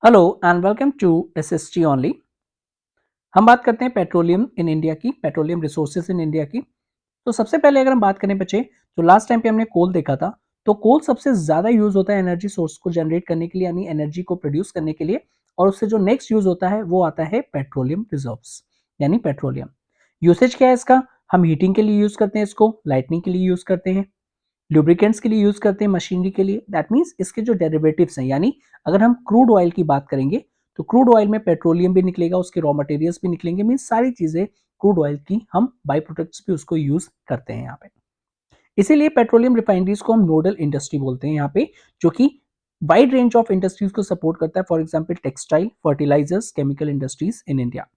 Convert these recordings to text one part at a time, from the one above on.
Hello and welcome to SST only. हम बात करते हैं पेट्रोलियम इन इंडिया की, पेट्रोलियम रिसोर्सेज इन इंडिया की। तो सबसे पहले अगर हम बात करें बच्चे, तो लास्ट टाइम पे हमने कोल देखा था। तो कोल सबसे ज्यादा यूज होता है एनर्जी सोर्स को जनरेट करने के लिए, यानी एनर्जी को प्रोड्यूस करने के लिए। और उससे जो नेक्स्ट यूज होता है वो आता है पेट्रोलियम रिजर्व्स, यानी पेट्रोलियम। यूसेज क्या है इसका? हम हीटिंग के लिए यूज करते हैं इसको, लाइटनिंग के लिए यूज करते हैं, लुब्रिकेंट्स के लिए यूज करते हैं, मशीनरी के लिए। दैट मीन्स इसके जो डेरिवेटिव्स हैं, यानी अगर हम क्रूड ऑयल की बात करेंगे तो क्रूड ऑयल में पेट्रोलियम भी निकलेगा, उसके रॉ मटेरियल्स भी निकलेंगे। मीन्स सारी चीजें क्रूड ऑयल की हम बाई प्रोडक्ट्स भी उसको यूज करते हैं यहाँ पे। इसीलिए पेट्रोलियम रिफाइनरीज को हम नोडल इंडस्ट्री बोलते हैं यहाँ पे, जो कि वाइड रेंज ऑफ इंडस्ट्रीज को सपोर्ट करता है। For example textile, fertilizers, chemical industries in India.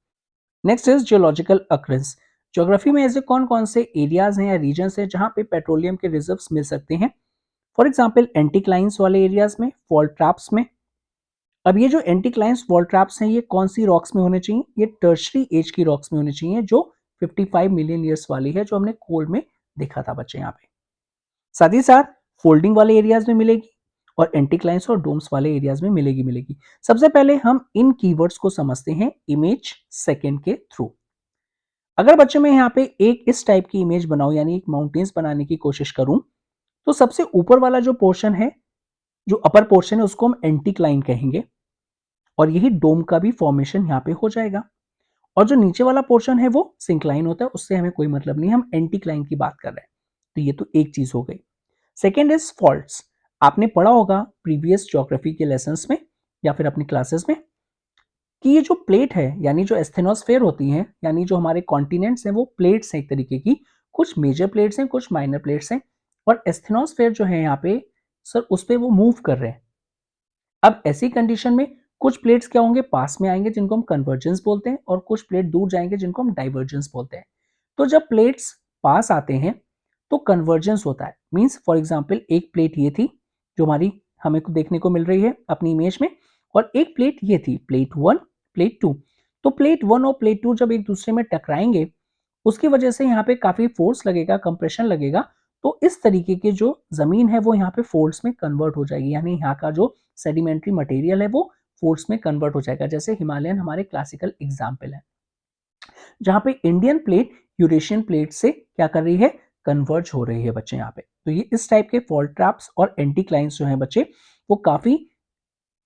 Next is geological occurrences. Geography में ऐसे कौन कौन से एरियाज हैं या रीजन्स हैं जहां पे पेट्रोलियम के रिजर्व्स मिल सकते हैं? फॉर एग्जाम्पल एंटीक्लाइंस वाले एरियाज में, फॉल्ट ट्रैप्स में। अब ये जो एंटीक्लाइंस फॉल्ट ट्रैप्स हैं, ये कौन सी रॉक्स में होने चाहिए? ये टर्शरी एज की रॉक्स में होने चाहिए, जो 55 मिलियन ईयर्स वाली है, जो हमने कोल में देखा था बच्चे यहाँ पे। साथ ही साथ फोल्डिंग वाले एरियाज में मिलेगी और एंटीक्लाइंस और डोम्स वाले एरियाज में मिलेगी। सबसे पहले हम इन कीवर्ड्स को समझते हैं इमेज सेकेंड के थ्रू। अगर बच्चे मैं यहाँ पे एक इस टाइप की इमेज बनाऊं, यानी एक माउंटेन्स बनाने की कोशिश करूं, तो सबसे ऊपर वाला जो पोर्शन है, जो अपर पोर्शन है, उसको हम एंटीक्लाइन कहेंगे और यही डोम का भी फॉर्मेशन यहाँ पे हो जाएगा। और जो नीचे वाला पोर्शन है वो सिंक्लाइन होता है, उससे हमें कोई मतलब नहीं, हम एंटीक्लाइन की बात कर रहे हैं। तो ये तो एक चीज हो गई। Second is faults. आपने पढ़ा होगा प्रीवियस ज्योग्राफी के लेसन्स में या फिर अपनी क्लासेस में कि ये जो प्लेट है, यानी जो एस्थेनोस्फेयर होती हैं, यानी जो हमारे कॉन्टिनेंट्स हैं, वो प्लेट्स हैं एक तरीके की। कुछ मेजर प्लेट्स हैं, कुछ माइनर प्लेट्स हैं। और एस्थेनोस्फेयर जो है यहाँ पे सर, उस पर वो मूव कर रहे हैं। अब ऐसी कंडीशन में कुछ प्लेट्स क्या होंगे, पास में आएंगे जिनको हम कन्वर्जेंस बोलते हैं, और कुछ प्लेट दूर जाएंगे जिनको हम डाइवर्जेंस बोलते हैं। तो जब प्लेट्स पास आते हैं तो कन्वर्जेंस होता है। मीन्स फॉर एग्जाम्पल एक प्लेट ये थी जो हमारी हमें को देखने को मिल रही है अपनी इमेज में, और एक प्लेट ये थी, प्लेट वन, प्लेट टू। तो प्लेट वन और प्लेट टू जब एक दूसरे में टकराएंगे, उसकी वजह से यहाँ पे काफी फोर्स लगेगा, कंप्रेशन लगेगा। तो इस तरीके की जो जमीन है वो यहाँ पे फोर्स में कन्वर्ट हो जाएगी, यानी यहाँ का जो सेडिमेंट्री मटेरियल है वो फोर्स में कन्वर्ट हो जाएगा। जैसे हिमालयन हमारे क्लासिकल एग्जाम्पल है, जहाँ पे इंडियन प्लेट यूरेशियन प्लेट से क्या कर रही है, कन्वर्ज हो रही है बच्चे यहाँ पे। तो ये इस टाइप के फॉल्ट ट्रैप्स और एंटीक्लाइंस जो है बच्चे, वो काफी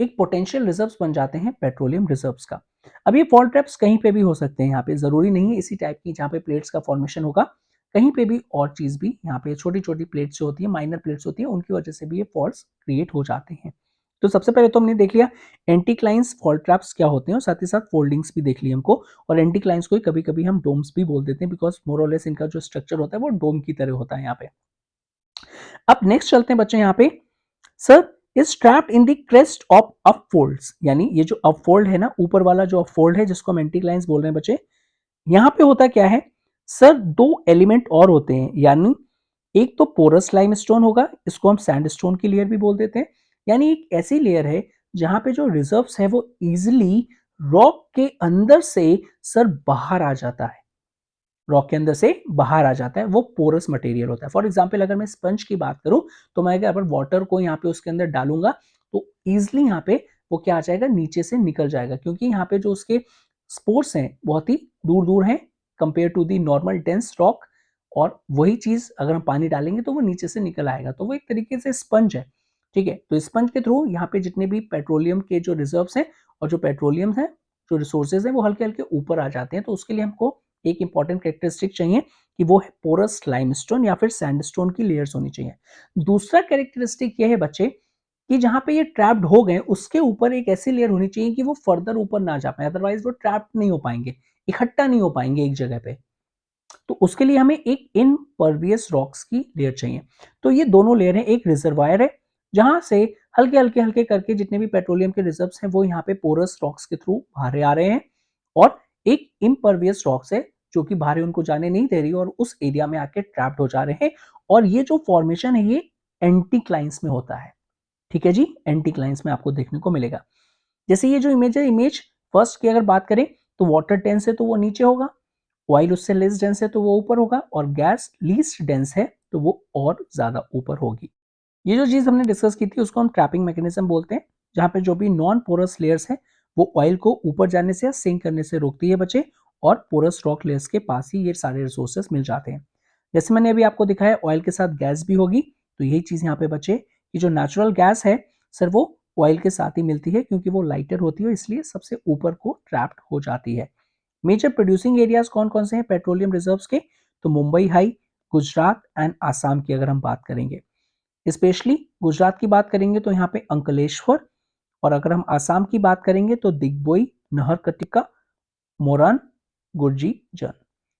एक पोटेंशियल रिजर्व्स बन जाते हैं पेट्रोलियम रिजर्व्स का। अब ये फॉल्ट ट्रैप्स कहीं पे भी हो सकते हैं, यहाँ पे जरूरी नहीं है इसी टाइप की जहाँ पे प्लेट्स का फॉर्मेशन होगा। कहीं पे भी और चीज भी, यहाँ पे छोटी छोटी प्लेट्स जो होती है, माइनर प्लेट्स होती है, उनकी वजह से भी ये फॉल्ट्स क्रिएट हो जाते हैं। तो सबसे पहले तो हमने देख लिया एंटीक्लाइंस फॉल्ट ट्रैप्स क्या होते हैं, और साथ ही साथ फोल्डिंग्स भी देख ली हमको। और एंटीक्लाइंस को कभी कभी हम डोम्स भी बोल देते हैं, बिकॉज मोरलेस इनका जो स्ट्रक्चर होता है वो डोम की तरह होता है यहाँ पे। अब नेक्स्ट चलते हैं बच्चे यहाँ पे। Sir, is trapped in the crest of upfolds, यानी ये जो अपफोल्ड है ना, ऊपर वाला जो अपफोल्ड है जिसको हम एंटीक्लाइंस बोल रहे हैं बच्चे, यहां पे होता क्या है सर, दो एलिमेंट और होते हैं। यानी एक तो पोरस लाइमस्टोन होगा, इसको हम सैंडस्टोन की लेयर भी बोल देते हैं। यानी एक ऐसी लेयर है जहां पे जो रिजर्व्स है वो इजिली रॉक के अंदर से सर बाहर आ जाता है, रॉक के अंदर से बाहर आ जाता है, वो पोरस मटेरियल होता है। फॉर एग्जाम्पल अगर मैं स्पंज की बात करूं, तो मैं अगर वाटर को यहाँ पे उसके अंदर डालूंगा तो ईजिली यहाँ पे वो क्या आ जाएगा, नीचे से निकल जाएगा, क्योंकि यहाँ पे जो उसके स्पोर्स हैं बहुत ही दूर दूर हैं compare to the normal dense rock. और वही चीज अगर हम पानी डालेंगे तो वो नीचे से निकल आएगा, तो वो एक तरीके से स्पंज है। ठीक है, तो स्पंज के थ्रू यहाँ पे जितने भी पेट्रोलियम के जो रिजर्व्स हैं और जो पेट्रोलियम है, जो रिसोर्सेज है, वो हल्के हल्के ऊपर आ जाते हैं। तो उसके लिए हमको एक इंपॉर्टेंट कैरेक्टरिस्टिक चाहिए कि वो है पोरस लाइमस्टोन या फिर सैंडस्टोन की लेयर्स होनी चाहिए। दूसरा कैरेक्टरिस्टिक ये है बच्चे कि जहां पे ये ट्रैप्ड हो गए उसके ऊपर एक ऐसी लेयर होनी चाहिए कि वो फर्दर ऊपर ना जा पाए, अदरवाइज वो ट्रैप्ड नहीं हो पाएंगे, इकट्ठा नहीं हो पाएंगे एक जगह पे। तो उसके लिए हमें एक इनपर्वियस रॉक्स की लेयर चाहिए। तो ये दोनों लेयर है, एक रिजर्वायर है जहां से हल्के हल्के हल्के करके जितने भी पेट्रोलियम के रिजर्व्स हैं वो यहाँ पे पोरस रॉक्स के थ्रू बाहर आ रहे हैं, और एक इम्परवियस रॉक्स है जो कि बाहर उनको जाने नहीं दे रही और उस एरिया में आके ट्रैप्ड हो जा रहे हैं। और ये जो फॉर्मेशन है ये एंटीक्लाइंस में होता है। ठीक है जी, एंटीक्लाइंस में आपको देखने को मिलेगा। जैसे ये जो इमेज है, इमेज फर्स्ट की अगर बात करें तो वाटर डेंस है तो वो नीचे होगा, ऑयल उससे लेस डेंस है तो वो ऊपर होगा, और गैस लीस्ट डेंस है तो वो और ज्यादा ऊपर होगी। ये जो चीज हमने डिस्कस की थी उसको हम ट्रैपिंग मैकेनिज्म बोलते हैं। जहाँ पे जो भी नॉन पोरस लेयर्स है वो ऑयल को ऊपर जाने से या सिंक करने से रोकती है बच्चे, और पोरस रॉक लेयर्स के पास ही ये सारे रिसोर्सेस मिल जाते हैं। जैसे मैंने अभी आपको दिखाया ऑयल के साथ गैस भी होगी, तो यही चीज़ यहाँ पे बच्चे कि जो नेचुरल गैस है सर वो ऑयल के साथ ही मिलती है, क्योंकि वो लाइटर होती है इसलिए सबसे ऊपर को ट्रैप्ड हो जाती है। मेजर प्रोड्यूसिंग एरियाज कौन कौन से हैं पेट्रोलियम रिजर्व्स के, तो मुंबई हाई, गुजरात एंड आसाम की अगर हम बात करेंगे, स्पेशली गुजरात की बात करेंगे तो यहाँ पे अंकलेश्वर, और अगर हम आसाम की बात करेंगे तो दिग्बोई, नहरकटिका, मोरन, गुर्जी जन।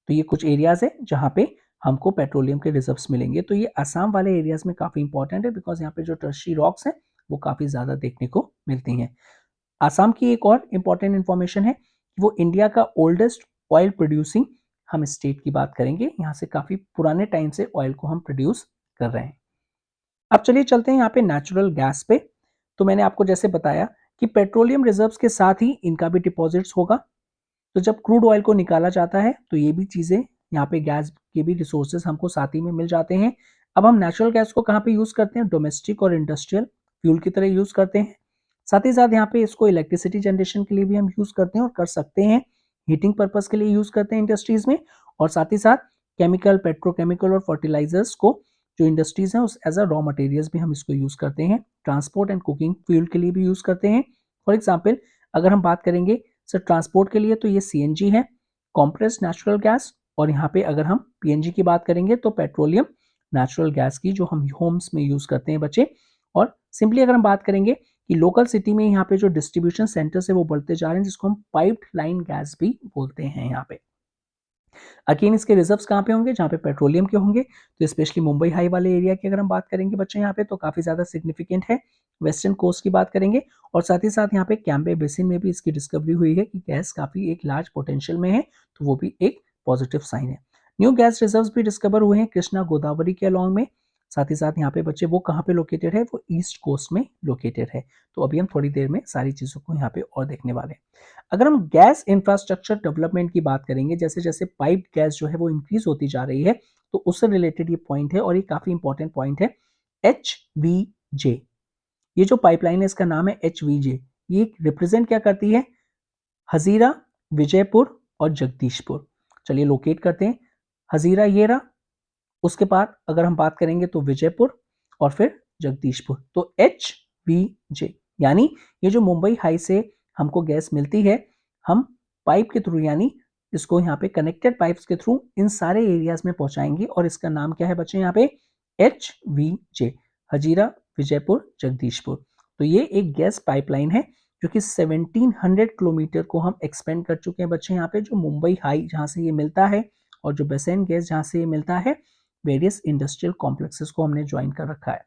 तो ये कुछ एरियाज है जहाँ पे हमको पेट्रोलियम के रिजर्व्स मिलेंगे। तो ये आसाम वाले एरियाज में काफी इंपॉर्टेंट है, बिकॉज यहाँ पे जो टर्शियरी रॉक्स हैं वो काफी ज्यादा देखने को मिलती हैं। आसाम की एक और इंपॉर्टेंट इंफॉर्मेशन है कि वो इंडिया का ओल्डेस्ट ऑयल प्रोड्यूसिंग हम स्टेट की बात करेंगे, यहाँ से काफी पुराने टाइम से ऑयल को हम प्रोड्यूस कर रहे हैं। अब चलिए चलते हैं यहाँ पे नेचुरल गैस पे। तो मैंने आपको जैसे बताया कि पेट्रोलियम रिजर्व्स के साथ ही इनका भी डिपॉजिट्स होगा। तो जब क्रूड ऑयल को निकाला जाता है तो ये भी चीजें यहाँ पे गैस के भी रिसोर्सेज हमको साथ ही में मिल जाते हैं। अब हम नेचुरल गैस को कहाँ पे यूज करते हैं, डोमेस्टिक और इंडस्ट्रियल फ्यूल की तरह यूज करते हैं। साथ ही साथ यहाँ पे इसको इलेक्ट्रिसिटी जनरेशन के लिए भी हम यूज करते हैं और कर सकते हैं, हीटिंग पर्पज के लिए यूज करते हैं इंडस्ट्रीज में, और साथ ही साथ केमिकल, पेट्रोकेमिकल और फर्टिलाइजर्स को जो इंडस्ट्रीज हैं उस एज अ रॉ मटेरियल्स भी हम इसको यूज करते हैं। ट्रांसपोर्ट एंड कुकिंग फ्यूल के लिए भी यूज करते हैं। फॉर एग्जाम्पल अगर हम बात करेंगे सर ट्रांसपोर्ट के लिए तो ये सीएनजी है, कॉम्प्रेस्ड नेचुरल गैस, और यहाँ पे अगर हम पीएनजी की बात करेंगे तो पेट्रोलियम नेचुरल गैस की जो हम होम्स में यूज करते हैं बच्चे। और सिंपली अगर हम बात करेंगे कि लोकल सिटी में यहाँ पे जो डिस्ट्रीब्यूशन सेंटर्स है वो बढ़ते जा रहे हैं, जिसको हम पाइप्ड लाइन गैस भी बोलते हैं यहाँ पे। अगेन इसके रिजर्व्स कहाँ पे होंगे, जहाँ पे पेट्रोलियम के होंगे, तो स्पेशली मुंबई हाई वाले एरिया की अगर हम बात करेंगे बच्चे यहाँ पे तो काफी ज्यादा सिग्निफिकेंट है। वेस्टर्न कोस्ट की बात करेंगे और साथ ही साथ यहाँ पे कैम्बे बेसिन में भी इसकी डिस्कवरी हुई है कि गैस काफी एक लार्ज पोटेंशियल में है, तो वो भी एक पॉजिटिव साइन है। न्यू गैस रिजर्व्स भी डिस्कवर हुए हैं कृष्णा गोदावरी के अलॉन्ग में। साथ ही साथ यहाँ पे बच्चे वो कहाँ पे लोकेटेड है, वो ईस्ट कोस्ट में लोकेटेड है। तो अभी हम थोड़ी देर में सारी चीजों को यहाँ पे और देखने वाले हैं। अगर हम गैस इंफ्रास्ट्रक्चर डेवलपमेंट की बात करेंगे, जैसे जैसे पाइप गैस जो है वो इंक्रीज होती जा रही है, तो उससे रिलेटेड ये पॉइंट है और ये काफी इंपॉर्टेंट पॉइंट है, HVJ। ये जो पाइपलाइन है इसका नाम है HVJ। ये रिप्रेजेंट क्या करती है, हजीरा, विजयपुर और जगदीशपुर। चलिए लोकेट करते हैं, हजीरा ये रहा, उसके बाद अगर हम बात करेंगे तो विजयपुर और फिर जगदीशपुर। तो HVJ यानी ये जो मुंबई हाई से हमको गैस मिलती है, हम पाइप के थ्रू यानी इसको यहाँ पे कनेक्टेड पाइप्स के थ्रू इन सारे एरियाज में पहुंचाएंगे, और इसका नाम क्या है बच्चे यहाँ पे, HVJ, हजीरा विजयपुर जगदीशपुर। तो ये एक गैस पाइपलाइन है जो कि 1700 किलोमीटर को हम एक्सपेंड कर चुके हैं बच्चे यहाँ पे, जो मुंबई हाई जहाँ से ये मिलता है और जो बेसेन गैस जहाँ से ये मिलता है, वेरियस इंडस्ट्रियल कॉम्प्लेक्सेस को हमने ज्वाइन कर रखा है।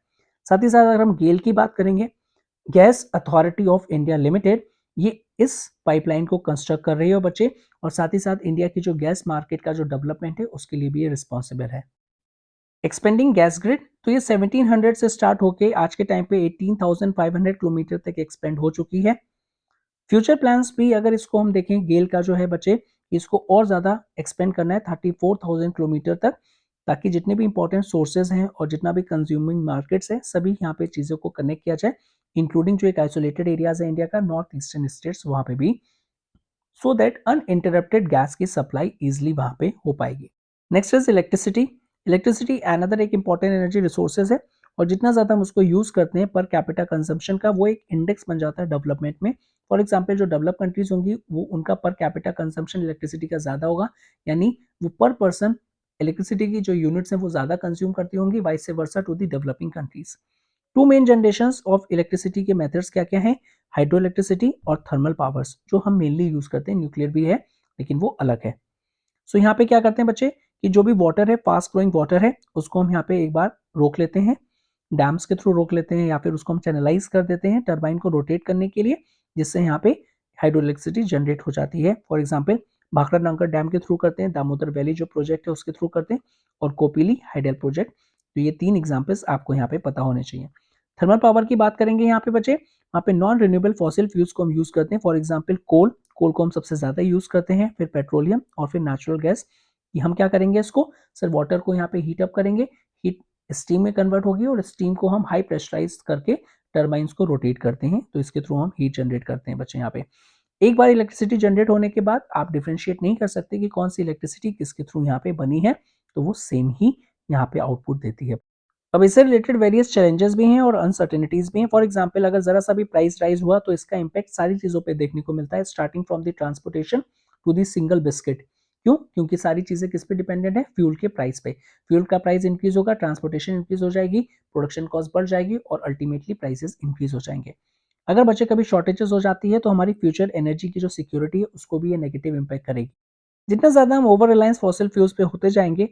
साथ ही साथ अगर हम गेल की बात करेंगे, gas authority of India limited, ये इस पाइपलाइन को कंस्ट्रक्ट कर रही है बच्चे, और साथ ही साथ इंडिया की जो गैस मार्केट का जो डेवलपमेंट है उसके लिए भी ये रिस्पॉन्सिबल है। एक्सपेंडिंग गैस ग्रिड, तो ये 1700 से स्टार्ट होके आज के टाइम पे 18,500 किलोमीटर तक एक्सपेंड हो चुकी है। फ्यूचर प्लान्स भी अगर इसको हम देखें, गेल का जो है बच्चे, इसको और ज़्यादा एक्सपेंड करना है 34,000 किलोमीटर तक, ताकि जितने भी इंपॉर्टेंट सोर्सेज हैं और जितना भी कंज्यूमिंग मार्केट्स है सभी यहाँ पे चीज़ों को कनेक्ट किया जाए, इंक्लूडिंग जो एक आइसोलेटेड एरियाज है इंडिया का, नॉर्थ ईस्टर्न स्टेट्स, वहाँ पे भी, सो दैट अनइंटरप्टेड गैस की सप्लाई ईजिली वहाँ पे हो पाएगी। Next is electricity. Electricity another एक इंपॉर्टेंट एनर्जी रिसोर्सेज है, और जितना ज़्यादा हम उसको यूज़ करते हैं पर कैपिटा कंजम्पशन का, वो एक इंडेक्स बन जाता है डेवलपमेंट में। फॉर एग्जाम्पल जो डेवलप कंट्रीज होंगी वो उनका पर कैपिटा कंजम्पशन इलेक्ट्रिसिटी का ज़्यादा होगा, यानी वो पर पर्सन इलेक्ट्रिसिटी की जो यूनिट्स हैं वो ज़्यादा कंज्यूम करती होंगी, vice versa to the developing countries. Two main generations of electricity के मेथड्स क्या क्या हैं, हाइड्रो इलेक्ट्रिसिटी और थर्मल पावर्स, जो हम मेनली यूज करते हैं, न्यूक्लियर भी है लेकिन वो अलग है। सो यहाँ पे क्या करते हैं बच्चे कि जो भी वाटर है, फास्ट फ्लोइंग वाटर है, उसको हम यहाँ पे एक बार रोक लेते हैं, डैम्स के थ्रू रोक लेते हैं, या फिर उसको हम चैनलाइज कर देते हैं टर्बाइन को रोटेट करने के लिए, जिससे यहाँ पे हाइड्रो इलेक्ट्रिसिटी जनरेट हो जाती है। फॉर एग्जाम्पल भाखड़ा नांकर डैम के थ्रू करते हैं, दामोदर वैली जो प्रोजेक्ट है उसके थ्रू करते हैं, और कोपिली हाइडल प्रोजेक्ट। तो ये 3 एग्जाम्पल्स आपको यहाँ पे पता होने चाहिए। थर्मल पावर की बात करेंगे यहाँ पे बच्चे, वहाँ पे नॉन रिन्यूएबल फॉसिल फ्यूल्स को हम यूज करते हैं। फॉर एग्जाम्पल कोल को हम सबसे ज्यादा यूज करते हैं, फिर पेट्रोलियम और फिर नेचुरल गैस। कि हम क्या करेंगे, इसको सर वाटर को यहाँ पे हीट अप करेंगे, हीट स्टीम में कन्वर्ट होगी और स्टीम को हम हाई प्रेशराइज करके टर्बाइन्स को रोटेट करते हैं, तो इसके थ्रू हम हीट जनरेट करते हैं बच्चे यहाँ पे। एक बार इलेक्ट्रिसिटी जनरेट होने के बाद आप डिफरेंशिएट नहीं कर सकते कि कौन सी इलेक्ट्रिसिटी किसके थ्रू यहाँ पे बनी है, तो वो सेम ही यहाँ पे आउटपुट देती है। अब इससे रिलेटेड वेरियस चैलेंजेस भी हैं और अनसर्टेनिटीज भी हैं। फॉर एग्जांपल अगर जरा सा भी प्राइस राइज हुआ तो इसका इम्पैक्ट सारी चीजों पे देखने को मिलता है, starting from the transportation to the single biscuit. क्यों? क्योंकि सारी चीजें किस पे डिपेंडेंट है? फ्यूल के प्राइस पे। फ्यूल का प्राइस इंक्रीज होगा, ट्रांसपोर्टेशन इंक्रीज हो जाएगी, प्रोडक्शन कॉस्ट बढ़ जाएगी और अल्टीमेटली प्राइसेस इंक्रीज हो जाएंगे। अगर बच्चे कभी शॉर्टेजेस हो जाती है तो हमारी फ्यूचर एनर्जी की जो सिक्योरिटी है उसको भी ये नेगेटिव इम्पैक्ट करेगी। जितना ज्यादा हम ओवर रिलायंस फॉसिल फ्यूल्स पे होते जाएंगे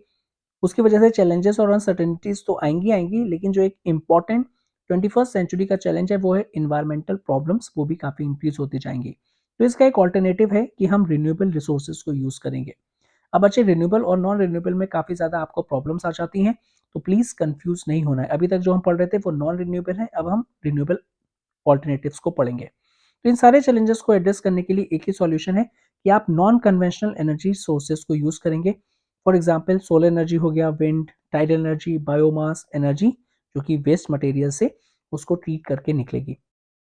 उसकी वजह से चैलेंजेस और अनसर्टेनिटीज तो आएंगी आएंगी, लेकिन जो एक इंपॉर्टेंट 21st सेंचुरी का चैलेंज है वो है इन्वायरमेंटल प्रॉब्लम्स, वो भी काफी इंक्रीज होती जाएंगी। तो इसका एक ऑल्टरनेटिव है कि हम रिन्यूएबल रिसोर्सेज को यूज करेंगे। अब बच्चे रिन्यूएबल और नॉन रिन्यूएबल में काफी ज्यादा आपको प्रॉब्लम्स आ जाती हैं, तो प्लीज कंफ्यूज नहीं होना है। अभी तक जो हम पढ़ रहे थे वो नॉन रिन्यूएबल है, अब हम रिन्यूएबल ऑल्टरनेटिव्स को पढ़ेंगे। तो इन सारे चैलेंजेस को एड्रेस करने के लिए एक ही सॉल्यूशन है कि आप नॉन कन्वेंशनल एनर्जी सोर्सेज को यूज करेंगे। फॉर एग्जाम्पल सोलर एनर्जी हो गया, wind, tidal energy, biomass energy, जो कि वेस्ट मटेरियल से उसको ट्रीट करके निकलेगी।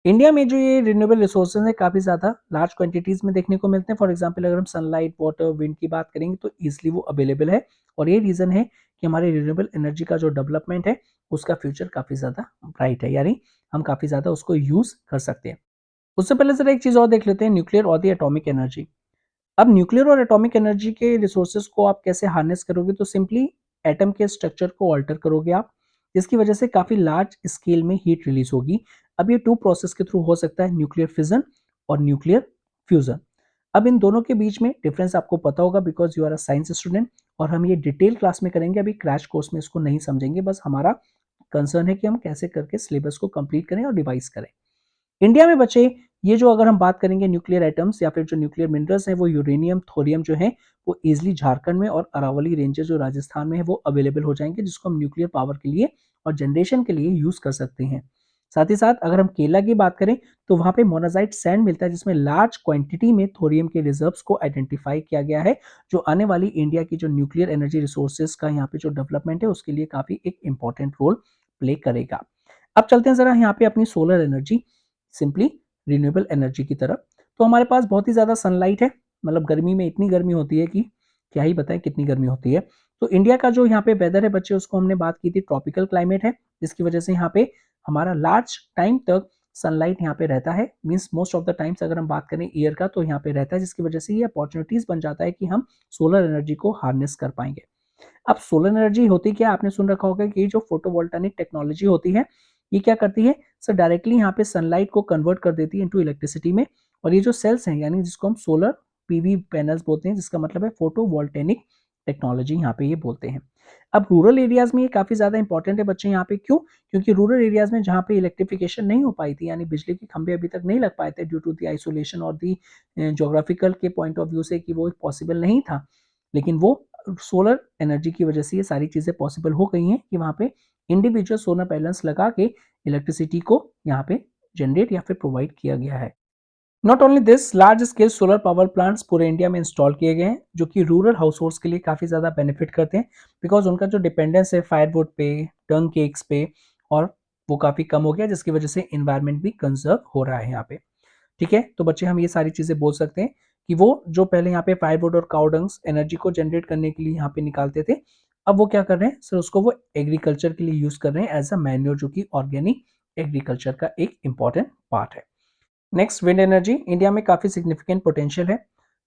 इंडिया में जो ये रिन्यूएबल रिसोर्सेज है काफी ज्यादा लार्ज क्वांटिटीज में देखने को मिलते हैं। फॉर एग्जाम्पल अगर हम सनलाइट, वाटर, विंड की बात करेंगे तो ईजिली वो अवेलेबल है, और ये रीजन है कि हमारे रिन्यूएबल एनर्जी का जो डेवलपमेंट है उसका फ्यूचर काफी ज्यादा ब्राइट है, यानी हम काफी ज्यादा उसको यूज कर सकते हैं। उससे पहले सर एक चीज और देख लेते हैं, न्यूक्लियर और दी एटॉमिक एनर्जी। अब न्यूक्लियर और एटॉमिक एनर्जी के रिसोर्सेज को आप कैसे हार्नेस करोगे? तो सिंपली एटम के स्ट्रक्चर को ऑल्टर करोगे आप, जिसकी वजह से काफी लार्ज स्केल में हीट रिलीज होगी। अब ये टू प्रोसेस के थ्रू हो सकता है, न्यूक्लियर फिजन और न्यूक्लियर फ्यूजन। अब इन दोनों के बीच में डिफरेंस आपको पता होगा because you are a science student, और हम ये डिटेल क्लास में करेंगे, अभी क्रैश कोर्स में इसको नहीं समझेंगे। बस हमारा कंसर्न है कि हम कैसे करके सिलेबस को कंप्लीट करें और रिवाइज करें। इंडिया में बचे ये जो अगर हम बात करेंगे न्यूक्लियर एटम्स या फिर जो न्यूक्लियर मिनरल्स हैं, वो यूरेनियम, थोरियम जो है वो इजिली झारखंड में और अरावली रेंजेस जो राजस्थान में है वो अवेलेबल हो जाएंगे, जिसको हम न्यूक्लियर पावर के लिए और जनरेशन के लिए यूज कर सकते हैं। साथ ही साथ अगर हम केरला की बात करें तो वहां पे मोनाजाइट सैंड मिलता है, जिसमें लार्ज क्वांटिटी में थोरियम के रिजर्व्स को आइडेंटिफाई किया गया है, जो आने वाली इंडिया की जो न्यूक्लियर एनर्जी रिसोर्सेज का यहाँ पे जो डेवलपमेंट है उसके लिए काफी एक इंपॉर्टेंट रोल प्ले करेगा। अब चलते हैं जरा यहाँ पे अपनी solar energy, simply renewable energy की तरफ। तो हमारे पास बहुत ही ज़्यादा सनलाइट है, मतलब गर्मी में इतनी गर्मी होती है कि क्या ही बताएं कितनी गर्मी होती है। तो इंडिया का जो यहाँ पे वेदर है बच्चे, उसको हमने बात की थी ट्रॉपिकल क्लाइमेट है, जिसकी वजह से यहाँ पे हमारा लार्ज टाइम तक सनलाइट यहाँ पे रहता है, means most of the times अगर हम बात करें ईयर का तो यहाँ पे रहता है, जिसकी वजह से ये अपॉर्चुनिटीज बन जाता है कि हम सोलर एनर्जी को हार्नेस कर पाएंगे। अब सोलर एनर्जी होती क्या, आपने सुन रखा होगा कि जो फोटोवोल्टेनिक टेक्नोलॉजी होती है ये क्या करती है सर, डायरेक्टली यहाँ पे सनलाइट को कन्वर्ट कर देती है इनटू इलेक्ट्रिसिटी में। और ये जो सेल्स हैं, यानी जिसको हम सोलर पीवी पैनल्स बोलते हैं, जिसका मतलब है फोटोवोल्टेनिक टेक्नोलॉजी यहाँ पे ये बोलते हैं। अब रूरल एरियाज में ये काफी ज्यादा इंपॉर्टेंट है बच्चे यहाँ पे, क्यों? क्योंकि रूरल एरियाज में जहाँ पे इलेक्ट्रिफिकेशन नहीं हो पाई थी, यानी बिजली के खंभे अभी तक नहीं लग पाए थे ड्यू टू दी आइसोलेशन और दी जोग्राफिकल के पॉइंट ऑफ व्यू से कि वो पॉसिबल नहीं था, लेकिन वो सोलर एनर्जी की वजह से ये सारी चीजें पॉसिबल हो गई हैं कि वहां पे इंडिविजुअल सोलर पैनल्स लगा के इलेक्ट्रिसिटी को यहाँ पे जनरेट या फिर प्रोवाइड किया गया है। Not only this, large scale solar power plants पूरे इंडिया में इंस्टॉल किए गए हैं, जो कि रूरल हाउस होल्ड्स के लिए काफी ज्यादा बेनिफिट करते हैं, बिकॉज उनका जो डिपेंडेंस है फायरवुड पे, डंग केक्स पे, और वो काफी कम हो गया, जिसकी वजह से इन्वायरमेंट भी कंजर्व हो रहा है यहाँ पे। ठीक है, तो बच्चे हम ये सारी चीजें बोल सकते हैं कि वो जो पहले यहाँ पे फायरवुड और काउडंग्स एनर्जी को जनरेट करने के लिए यहाँ पे निकालते थे, अब वो क्या कर रहे हैं सर, उसको वो एग्रीकल्चर के लिए यूज कर रहे हैं एज अ मैन्योर, जो कि ऑर्गेनिक एग्रीकल्चर का एक इंपॉर्टेंट पार्ट है। Next, wind energy. इंडिया में काफी सिग्निफिकेंट पोटेंशियल है।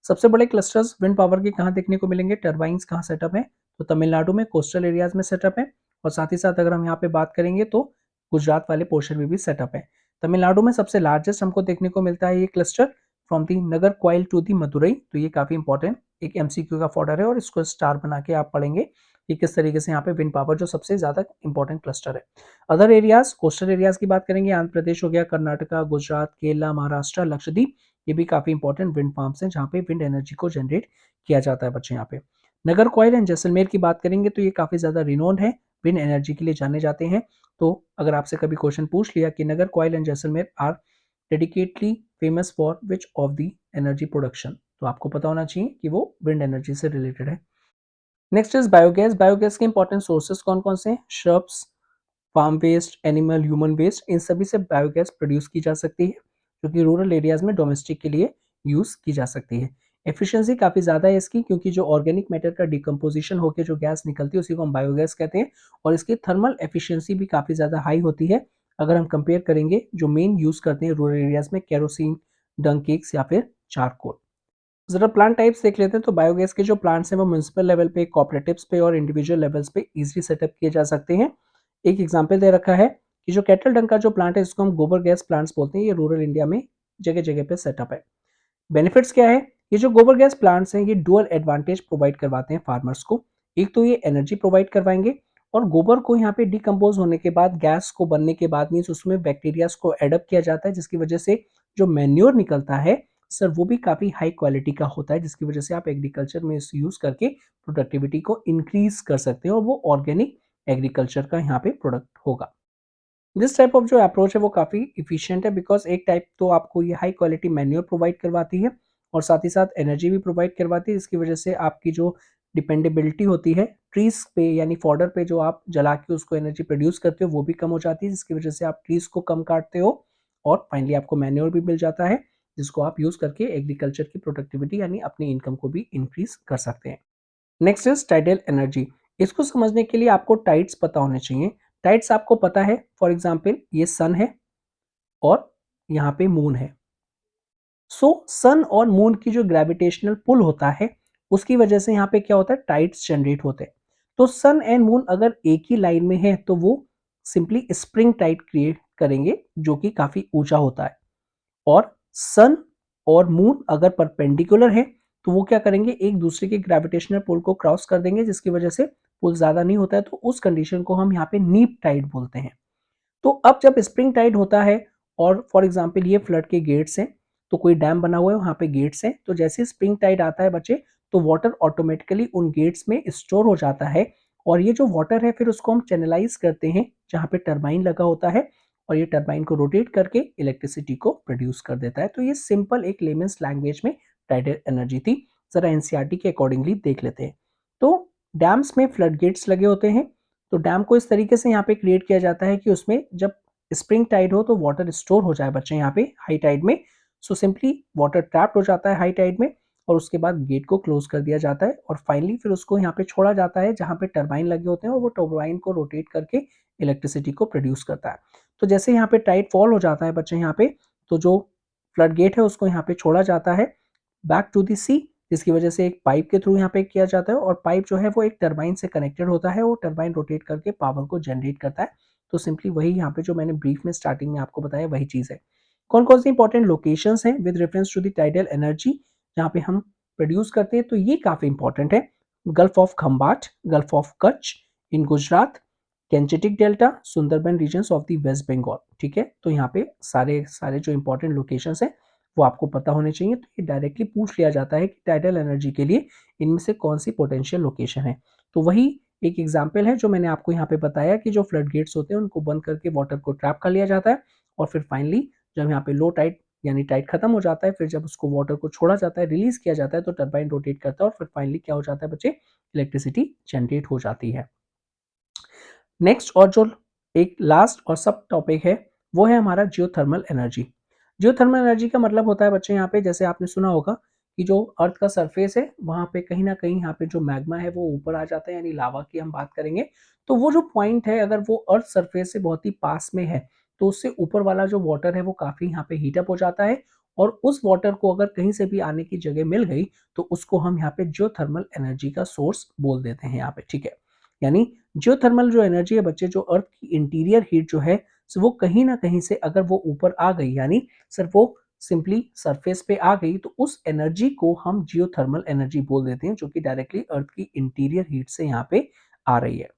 सबसे बड़े क्लस्टर्स विंड पावर के कहाँ देखने को मिलेंगे, टर्बाइंस कहाँ सेटअप है? तो तमिलनाडु में कोस्टल एरियाज में सेटअप है, और साथ ही साथ अगर हम यहाँ पे बात करेंगे तो गुजरात वाले पोर्शन में भी सेटअप है। तमिलनाडु में सबसे लार्जेस्ट हमको देखने को मिलता है ये cluster, from the Nagercoil to the Madurai. तो ये काफी इंपॉर्टेंट एक एमसीक्यू का फॉर्डर है, और इसको स्टार बना के आप पढ़ेंगे कि किस तरीके से यहाँ पे विंड पावर जो सबसे ज्यादा इंपॉर्टेंट क्लस्टर है। अदर एरियाज, कोस्टल एरियाज की बात करेंगे, आंध्र प्रदेश हो गया, कर्नाटका, गुजरात, केरला, महाराष्ट्र, लक्षद्वीप, ये भी काफी इंपॉर्टेंट विंड फार्म्स हैं जहाँ पे विंड एनर्जी को जनरेट किया जाता है बच्चे यहाँ पे। नगर क्वाइल एंड जैसलमेर की बात करेंगे तो ये काफी ज्यादा रिनोन्ड है, विंड एनर्जी के लिए जाने जाते हैं। तो अगर आपसे कभी क्वेश्चन पूछ लिया कि Nagercoil and Jaisalmer are dedicatedly famous for which of the energy production, तो आपको पता होना चाहिए कि वो विंड एनर्जी से रिलेटेड है। Next is biogas. बायोगैस के इंपॉर्टेंट सोर्सेस कौन कौन से हैं? Shrubs, farm waste, animal, human waste, इन सभी से बायोगैस प्रोड्यूस की जा सकती है, जो कि रूरल एरियाज़ में डोमेस्टिक के लिए यूज़ की जा सकती है। एफिशिएंसी काफ़ी ज़्यादा है इसकी, क्योंकि जो ऑर्गेनिक मैटर का डिकम्पोज़िशन होके जो गैस निकलती है उसी को हम बायोगैस कहते हैं, और इसकी थर्मल एफिशिएंसी भी काफ़ी ज़्यादा हाई होती है। अगर हम कंपेयर करेंगे जो मेन यूज़ करते हैं रूरल एरियाज़ में, केरोसिन, डंग केक्स या फिर चारकोल। ज़रा प्लांट टाइप्स देख लेते हैं। तो बायोगैस के जो प्लांट्स हैं वो म्युनिसिपल लेवल पे, कोऑपरेटिव्स पे और इंडिविजुअल लेवल्स पे इजीली सेटअप किए जा सकते हैं। एक एग्जांपल दे रखा है कि जो कैटल डंग का जो प्लांट है इसको हम गोबर गैस प्लांट्स बोलते हैं, ये रूरल इंडिया में जगह जगह पे सेटअप है। बेनिफिट्स क्या है? ये जो गोबर गैस प्लांट्स हैं ये डुअल एडवांटेज प्रोवाइड करवाते हैं फार्मर्स को। एक तो ये एनर्जी प्रोवाइड करवाएंगे, और गोबर को यहाँ पे डिकम्पोज होने के बाद, गैस को बनने के बाद मीन्स उसमें बैक्टीरियाज को एडअप किया जाता है, जिसकी वजह से जो मैन्योर निकलता है सर वो भी काफ़ी हाई क्वालिटी का होता है, जिसकी वजह से आप एग्रीकल्चर में इस यूज़ करके प्रोडक्टिविटी को इंक्रीज कर सकते हैं और वो ऑर्गेनिक एग्रीकल्चर का यहाँ पे प्रोडक्ट होगा। दिस टाइप ऑफ जो अप्रोच है वो काफ़ी इफिशिएंट है, बिकॉज एक टाइप तो आपको ये हाई क्वालिटी मैन्योर प्रोवाइड करवाती है और साथ ही साथ एनर्जी भी प्रोवाइड करवाती है, जिसकी वजह से आपकी जो डिपेंडेबिलिटी होती है ट्रीज पे यानी फॉडर पे, जो आप जला के उसको एनर्जी प्रोड्यूस करते हो वो भी कम हो जाती है, जिसकी वजह से आप ट्रीज को कम काटते हो और फाइनली आपको मैन्योर भी मिल जाता है, जिसको आप यूज़ करके एग्रीकल्चर की प्रोडक्टिविटी यानी अपनी इनकम को भी इंक्रीज कर सकते हैं। Next is tidal energy. इसको समझने के लिए आपको टाइड्स पता होने चाहिए। टाइड्स आपको पता है, फॉर एग्जाम्पल ये सन है और यहाँ पे मून है। सो सन और मून की जो ग्रेविटेशनल पुल होता है उसकी वजह से यहाँ पे क्या होता है, टाइड्स जनरेट होते हैं। तो सन एंड मून अगर एक ही लाइन में है तो वो सिंपली स्प्रिंग टाइड क्रिएट करेंगे, जो कि काफी ऊंचा होता है। और सन और मून अगर परपेंडिकुलर है तो वो क्या करेंगे, एक दूसरे के ग्रेविटेशनल पुल को क्रॉस कर देंगे, जिसकी वजह से पुल ज्यादा नहीं होता है, तो उस कंडीशन को हम यहाँ पे नीप टाइड बोलते हैं। तो अब जब स्प्रिंग टाइड होता है और फॉर एग्जाम्पल ये फ्लड के गेट्स हैं, तो कोई डैम बना हुआ है वहां पे गेट्स हैं, तो जैसे स्प्रिंग टाइड आता है बच्चे, तो वाटर ऑटोमेटिकली उन गेट्स में स्टोर हो जाता है, और ये जो वाटर है फिर उसको हम चैनलाइज करते हैं जहाँ पे टरबाइन लगा होता है, और ये टरबाइन को रोटेट करके इलेक्ट्रिसिटी को प्रोड्यूस कर देता है। तो ये सिंपल एक लेमेंस लैंग्वेज में टाइडल एनर्जी थी। जरा एनसीईआरटी के अकॉर्डिंगली देख लेते हैं। तो डैम्स में फ्लड गेट्स लगे होते हैं, तो डैम को इस तरीके से यहाँ पे क्रिएट किया जाता है कि उसमें जब स्प्रिंग टाइड हो तो वाटर स्टोर हो जाए बच्चे यहाँ पे हाई टाइड में। सो सिंपली वाटर ट्रैप्ड हो जाता है हाई टाइड में, और उसके बाद गेट को क्लोज कर दिया जाता है, और फाइनली फिर उसको यहाँ पे छोड़ा जाता है जहाँ पे टरबाइन लगे होते हैं, और वो टरबाइन को रोटेट करके इलेक्ट्रिसिटी को प्रोड्यूस करता है। तो जैसे यहाँ पे टाइड फॉल हो जाता है बच्चे यहाँ पे, तो जो फ्लड गेट है उसको यहाँ पे छोड़ा जाता है बैक टू दी सी, जिसकी वजह से एक पाइप के थ्रू यहाँ पे किया जाता है, और पाइप जो है वो एक टरबाइन से कनेक्टेड होता है, वो टरबाइन रोटेट करके पावर को जनरेट करता है। तो सिंपली वही यहाँ पे जो मैंने ब्रीफ में स्टार्टिंग में आपको बताया वही चीज़ है। कौन कौन सी इंपॉर्टेंट लोकेशंस हैं with reference to the tidal energy जहाँ पे हम प्रोड्यूस करते हैं, तो ये काफ़ी इंपॉर्टेंट है। Gulf of Khambhat, gulf of Kutch in Gujarat, Gangetic delta, Sundarban regions of the West Bengal. ठीक है, तो यहाँ पे सारे सारे जो इंपॉर्टेंट लोकेशंस हैं वो आपको पता होने चाहिए। तो ये डायरेक्टली पूछ लिया जाता है कि टाइडल एनर्जी के लिए इनमें से कौन सी पोटेंशियल लोकेशन है। तो वही एक एग्जाम्पल है जो मैंने आपको यहाँ पे बताया कि जो फ्लड गेट्स होते हैं उनको बंद करके वाटर को ट्रैप कर लिया जाता है, और फिर फाइनली जब यहाँ पे लो टाइड यानी टाइड खत्म हो जाता है, फिर जब उसको वाटर को छोड़ा जाता है, रिलीज किया जाता है, तो टरबाइन रोटेट करता है और फिर फाइनली क्या हो जाता है बच्चे, इलेक्ट्रिसिटी जनरेट हो जाती है। नेक्स्ट और जो एक लास्ट और सब टॉपिक है वो है हमारा जियोथर्मल एनर्जी। जियोथर्मल एनर्जी का मतलब होता है बच्चे यहाँ पे, जैसे आपने सुना होगा कि जो अर्थ का सरफेस है वहाँ पे कहीं ना कहीं यहाँ पे जो मैग्मा है वो ऊपर आ जाता है, यानी लावा की हम बात करेंगे। तो वो जो पॉइंट है अगर वो अर्थ सरफेस से बहुत ही पास में है, तो उससे ऊपर वाला जो वाटर है वो काफी यहाँ पे हीटअप हो जाता है, और उस वाटर को अगर कहीं से भी आने की जगह मिल गई तो उसको हम यहाँ पे जियोथर्मल एनर्जी का सोर्स बोल देते हैं यहाँ पे। ठीक है, यानी जियोथर्मल जो एनर्जी है बच्चे, जो अर्थ की इंटीरियर हीट जो है, सो वो कहीं ना कहीं से अगर वो ऊपर आ गई, यानी सिर्फ वो सिंपली सरफेस पे आ गई, तो उस एनर्जी को हम जियोथर्मल एनर्जी बोल देते हैं, जो कि डायरेक्टली अर्थ की इंटीरियर हीट से यहाँ पे आ रही है।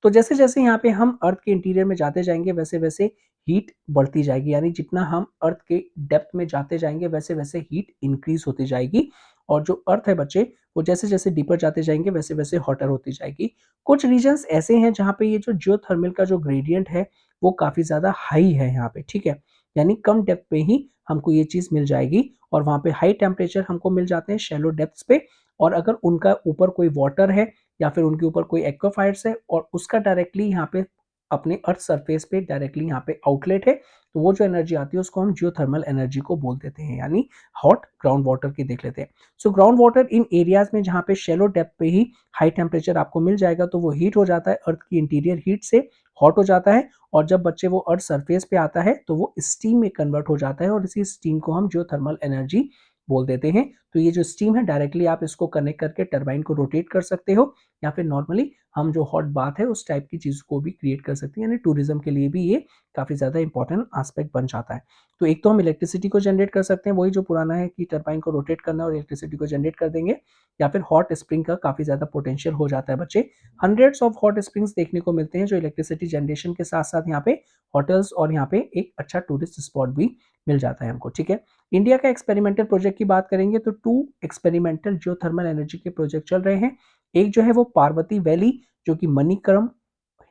तो जैसे जैसे यहाँ पे हम अर्थ के इंटीरियर में जाते जाएंगे वैसे वैसे हीट बढ़ती जाएगी, यानी जितना हम अर्थ के डेप्थ में जाते जाएंगे वैसे वैसे हीट इंक्रीज होती जाएगी, और जो अर्थ है बच्चे वो जैसे जैसे डीपर जाते जाएंगे वैसे वैसे हॉटर होती जाएगी। कुछ रीजन्स ऐसे हैं जहाँ पे ये जो जियोथर्मल का जो ग्रेडियंट है वो काफी ज्यादा हाई है यहाँ पे। ठीक है, यानी कम डेप्थ पे ही हमको ये चीज मिल जाएगी, और वहाँ पे हाई टेम्परेचर हमको मिल जाते हैं शैलो डेप्थ पे। और अगर उनका ऊपर कोई वाटर है या फिर उनके ऊपर कोई एक्वाफायर्स है और उसका डायरेक्टली यहाँ पे अपने अर्थ सरफेस पे डायरेक्टली यहाँ पे आउटलेट है, तो वो जो एनर्जी आती है उसको हम जियोथर्मल एनर्जी को बोल देते हैं, यानी हॉट ग्राउंड वाटर की देख लेते हैं। So ground water in areas में जहाँ पे शेलो डेप्थ पे ही हाई टेम्परेचर आपको मिल जाएगा, तो वो हीट हो जाता है, अर्थ की इंटीरियर हीट से हॉट हो जाता है, और जब बच्चे वो अर्थ सरफेस पे आता है तो वो स्टीम में कन्वर्ट हो जाता है, और इसी स्टीम को हम जियोथर्मल एनर्जी बोल देते हैं। तो ये जो स्टीम है डायरेक्टली आप इसको कनेक्ट करके टरबाइन को रोटेट कर सकते हो, या फिर नॉर्मली हम जो हॉट बाथ है उस टाइप की चीज़ को भी क्रिएट कर सकते हैं, यानी टूरिज्म के लिए भी ये काफ़ी ज़्यादा इंपॉर्टेंट एस्पेक्ट बन जाता है। तो एक तो हम इलेक्ट्रिसिटी को जनरेट कर सकते हैं, वही जो पुराना है कि टरबाइन को रोटेट करना और इलेक्ट्रिसिटी को जनरेट कर देंगे, या फिर हॉट स्प्रिंग का काफ़ी ज़्यादा पोटेंशियल हो जाता है बच्चे। हंड्रेड्स ऑफ हॉट स्प्रिंग्स देखने को मिलते हैं जो इलेक्ट्रिसिटी जनरेशन के साथ साथ यहाँ पे होटल्स और यहाँ पे एक अच्छा टूरिस्ट स्पॉट भी मिल जाता है हमको, ठीक है। इंडिया का एक्सपेरिमेंटल प्रोजेक्ट की बात करेंगे तो 2 एक्सपेरिमेंटल जियोथर्मल एनर्जी के प्रोजेक्ट चल रहे हैं। एक जो है वो पार्वती वैली जो कि मणिकरण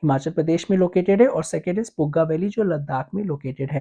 हिमाचल प्रदेश में लोकेटेड है, और सेकंड इज पुग्गा वैली जो लद्दाख में लोकेटेड है।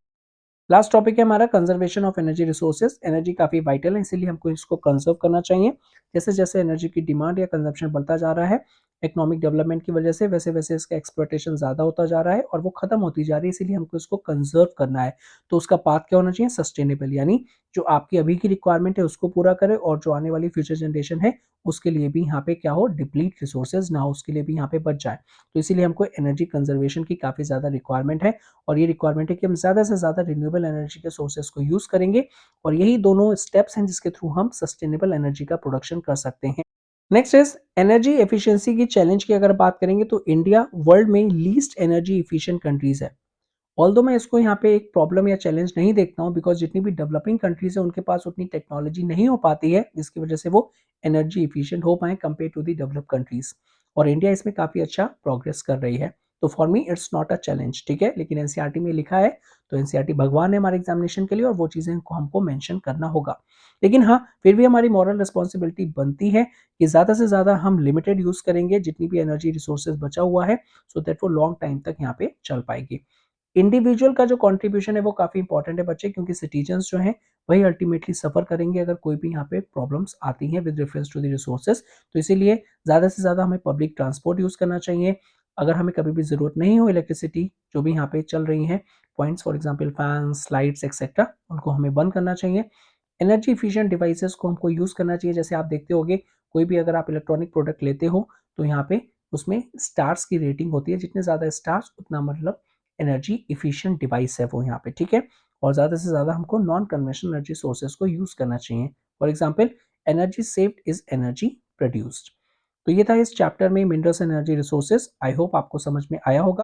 लास्ट टॉपिक है हमारा conservation of energy resources. Energy काफी वाइटल है, इसीलिए हमको इसको कंजर्व करना चाहिए। जैसे जैसे एनर्जी की डिमांड या कंजम्पशन बढ़ता जा रहा है इकोनॉमिक डेवलपमेंट की वजह से, वैसे वैसे इसका एक्सप्लॉयटेशन ज्यादा होता जा रहा है और वो खत्म होती जा रही है, इसीलिए हमको इसको कंजर्व करना है। तो उसका पाथ क्या होना चाहिए? सस्टेनेबल, यानी जो आपकी अभी की रिक्वायरमेंट है उसको पूरा करे, और जो आने वाली फ्यूचर जनरेशन है उसके लिए भी यहाँ पे क्या हो, डिप्लीट रिसोर्सेज ना हो, उसके लिए भी यहाँ पे बच जाए। तो इसीलिए हमको एनर्जी कंजर्वेशन की काफी ज्यादा रिक्वायरमेंट है, और ये रिक्वायरमेंट है कि हम ज़्यादा से ज़्यादा रिन्यूएबल एनर्जी के सोर्सेज को यूज़ करेंगे, और यही दोनों स्टेप्स हैं जिसके थ्रू हम सस्टेनेबल एनर्जी का प्रोडक्शन कर सकते हैं। नेक्स्ट इज एनर्जी एफिशिएंसी की चैलेंज की अगर बात करेंगे तो इंडिया वर्ल्ड में लीस्ट एनर्जी इफिशिएंट कंट्रीज है। ऑल्दो मैं इसको यहाँ पे एक प्रॉब्लम या चैलेंज नहीं देखता हूँ, बिकॉज जितनी भी डेवलपिंग कंट्रीज है उनके पास उतनी टेक्नोलॉजी नहीं हो पाती है जिसकी वजह से वो एनर्जी इफिशिएंट हो पाए compare to the develop countries, और इंडिया इसमें काफ़ी अच्छा प्रोग्रेस कर रही है। तो for me it's not a challenge, ठीक है, लेकिन एनसीईआरटी में लिखा है तो एनसीईआरटी भगवान है हमारे एग्जामिनेशन के लिए, और वो चीज़ें हमको मेंशन करना होगा। लेकिन हाँ, फिर भी हमारी मॉरल रिस्पॉन्सिबिलिटी बनती है कि ज़्यादा से ज़्यादा हम लिमिटेड यूज़ करेंगे जितनी भी एनर्जी रिसोर्सेज बचा हुआ है, सो दैट वो लॉन्ग टाइम तक यहाँ पे चल पाएगी। इंडिविजुअल का जो कंट्रीब्यूशन है वो काफ़ी इंपॉर्टेंट है बच्चे, क्योंकि सिटीजन्स जो हैं वही अल्टीमेटली सफ़र करेंगे अगर कोई भी यहाँ पे प्रॉब्लम्स आती हैं with reference to the resources. तो इसीलिए ज़्यादा से ज़्यादा हमें पब्लिक ट्रांसपोर्ट यूज़ करना चाहिए। अगर हमें कभी भी ज़रूरत नहीं हो इलेक्ट्रिसिटी जो भी यहाँ पे चल रही हैं points, for example fans, lights etcetera, उनको हमें बंद करना चाहिए। एनर्जी एफिशिएंट डिवाइसेस को हमको यूज़ करना चाहिए। जैसे आप देखते होंगे कोई भी अगर आप इलेक्ट्रॉनिक प्रोडक्ट लेते हो तो यहाँ पे उसमें स्टार्स की रेटिंग होती है, जितने ज़्यादा स्टार्स उतना मतलब एनर्जी इफिशिएंट डिवाइस है वो यहाँ पे, ठीक है। और ज़्यादा से ज़्यादा हमको नॉन कन्वेंशनल एनर्जी सोर्सेज को यूज़ करना चाहिए। For example energy saved is energy produced. तो ये था इस चैप्टर में minerals energy resources. I hope आपको समझ में आया होगा।